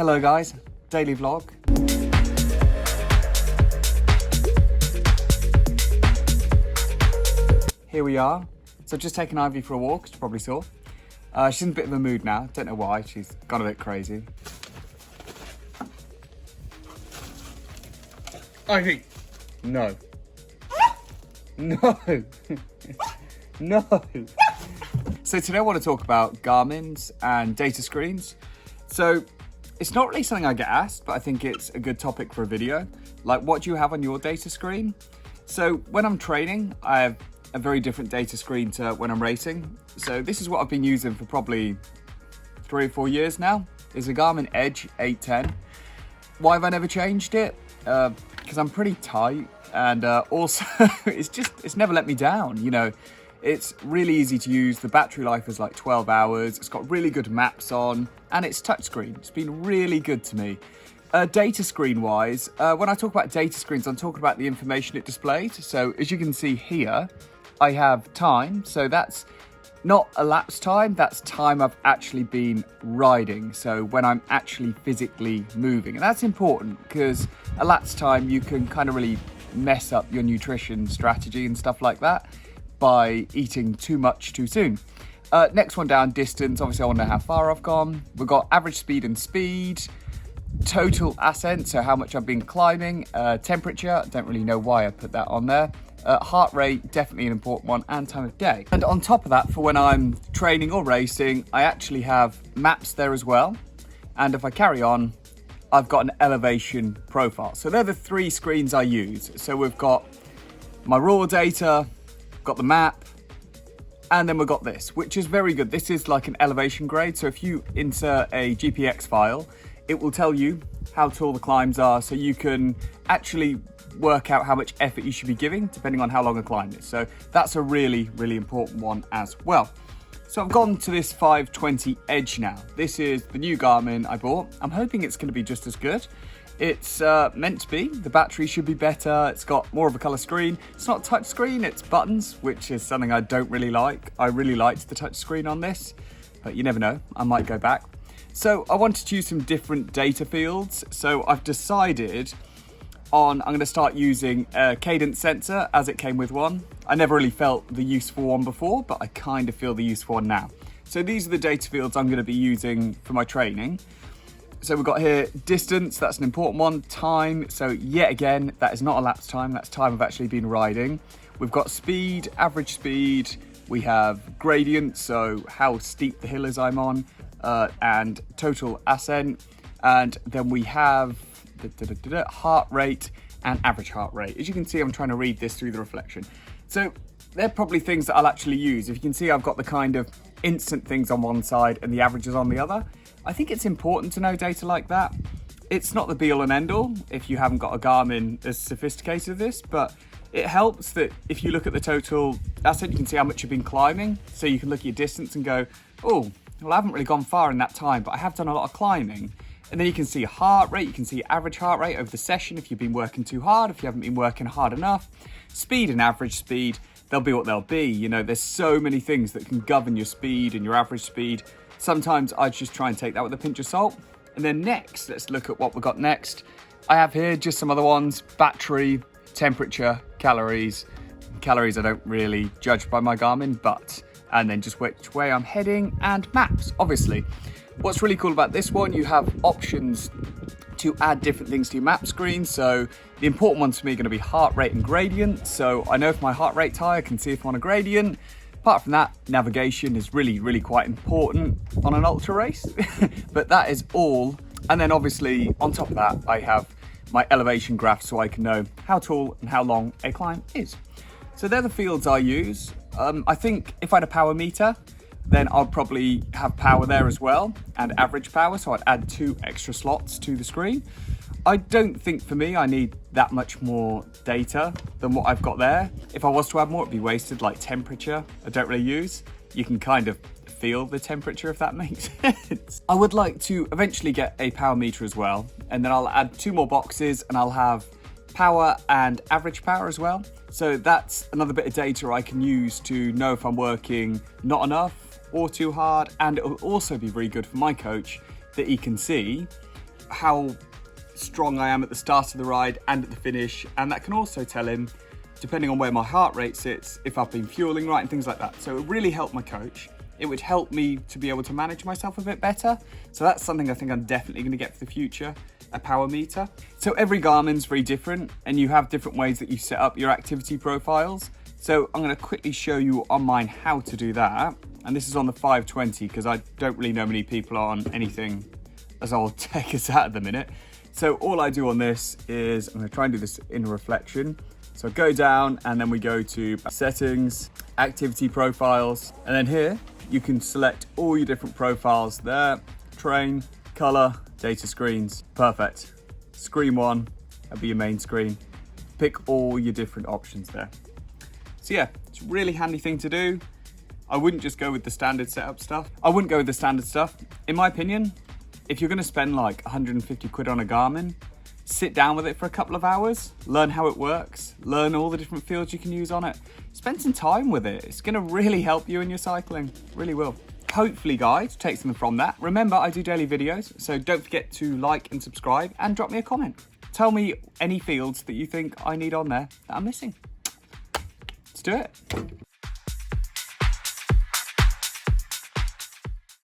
Hello guys, daily vlog. Here we are. So I've just taken Ivy for a walk, as you probably saw. She's in a bit of a mood now, don't know why, she's gone a bit crazy. Ivy! No. No! No! So today I want to talk about Garmin's and data screens. So it's not really something I get asked, but I think it's a good topic for a video. Like, what do you have on your data screen? So when I'm training, I have a very different data screen to when I'm racing. So this is what I've been using for probably 3 or 4 years now. It's a Garmin Edge 810. Why have I never changed it? Because I'm pretty tight, and also it's never let me down, you know. It's really easy to use. The battery life is like 12 hours. It's got really good maps on, and it's touchscreen. It's been really good to me. Data screen wise, when I talk about data screens, I'm talking about the information it displays. So as you can see here, I have time. So that's not elapsed time, that's time I've actually been riding. So when I'm actually physically moving, and that's important because elapsed time, you can kind of really mess up your nutrition strategy and stuff like that by eating too much too soon. Next one down, distance. Obviously I want to know how far I've gone. We've got average speed and speed, total ascent, so how much I've been climbing, temperature, don't really know why I put that on there. Heart rate, definitely an important one, and time of day. And on top of that, for when I'm training or racing, I actually have maps there as well. And if I carry on, I've got an elevation profile. So they're the 3 screens I use. So we've got my raw data, got the map, and then we've got this, which is very good. This is like an elevation grade. So if you insert a GPX file, it will tell you how tall the climbs are, so you can actually work out how much effort you should be giving depending on how long a climb is. So that's a really, really important one as well. So I've gone to this 520 Edge now. This is the new Garmin I bought. I'm hoping it's going to be just as good. It's meant to be. The battery should be better. It's got more of a color screen. It's not touch screen, it's buttons, which is something I don't really like. I really liked the touch screen on this, but you never know, I might go back. So I wanted to use some different data fields. So I've decided I'm going to start using a cadence sensor, as it came with one. I never really felt the use for one before, but I kind of feel the use for one now. So these are the data fields I'm going to be using for my training. So we've got here distance, that's an important one. Time, so yet again, that is not elapsed time, that's time I've actually been riding. We've got speed, average speed. We have gradient, so how steep the hill is I'm on, and total ascent. And then we have heart rate and average heart rate. As you can see, I'm trying to read this through the reflection. So they're probably things that I'll actually use. If you can see, I've got the kind of instant things on one side and the averages on the other. I think it's important to know data like that. It's not the be all and end all if you haven't got a Garmin as sophisticated as this, but it helps that if you look at the total ascent, you can see how much you've been climbing. So you can look at your distance and go, oh, well, I haven't really gone far in that time, but I have done a lot of climbing. And then you can see your heart rate, you can see your average heart rate over the session if you've been working too hard, if you haven't been working hard enough. Speed and average speed, they'll be what they'll be. You know, there's so many things that can govern your speed and your average speed. Sometimes I just try and take that with a pinch of salt. And then next, let's look at what we've got next. I have here just some other ones: battery, temperature, calories. Calories I don't really judge by my Garmin, and then just which way I'm heading, and maps, obviously. What's really cool about this one, you have options to add different things to your map screen. So the important ones for me are going to be heart rate and gradient. So I know if my heart rate's high, I can see if I'm on a gradient. Apart from that, navigation is really, really quite important on an ultra race, but that is all. And then obviously on top of that, I have my elevation graph so I can know how tall and how long a climb is. So they're the fields I use. I think if I had a power meter, then I'll probably have power there as well, and average power, so I'd add 2 extra slots to the screen. I don't think for me I need that much more data than what I've got there. If I was to add more, it'd be wasted, like temperature, I don't really use. You can kind of feel the temperature, if that makes sense. I would like to eventually get a power meter as well, and then I'll add 2 more boxes and I'll have power and average power as well. So that's another bit of data I can use to know if I'm working not enough or too hard, and it will also be very good for my coach that he can see how strong I am at the start of the ride and at the finish, and that can also tell him, depending on where my heart rate sits, if I've been fueling right and things like that. So it really helped my coach. It would help me to be able to manage myself a bit better. So that's something I think I'm definitely going to get for the future, a power meter. So every Garmin's very different, and you have different ways that you set up your activity profiles. So I'm going to quickly show you on mine how to do that. And this is on the 520 because I don't really know many people on anything as old tech as that at the minute. So all I do on this is, I'm going to try and do this in reflection. So go down and then we go to settings, activity profiles, and then here you can select all your different profiles there. Train, color, data screens, perfect. Screen one, that'll be your main screen. Pick all your different options there. So yeah, it's a really handy thing to do. I wouldn't just go with the standard setup stuff. I wouldn't go with the standard stuff. In my opinion, if you're gonna spend like 150 quid on a Garmin, sit down with it for a couple of hours, learn how it works, learn all the different fields you can use on it. Spend some time with it. It's gonna really help you in your cycling, really will. Hopefully guys, take something from that. Remember, I do daily videos, so don't forget to like and subscribe and drop me a comment. Tell me any fields that you think I need on there that I'm missing. Let's do it.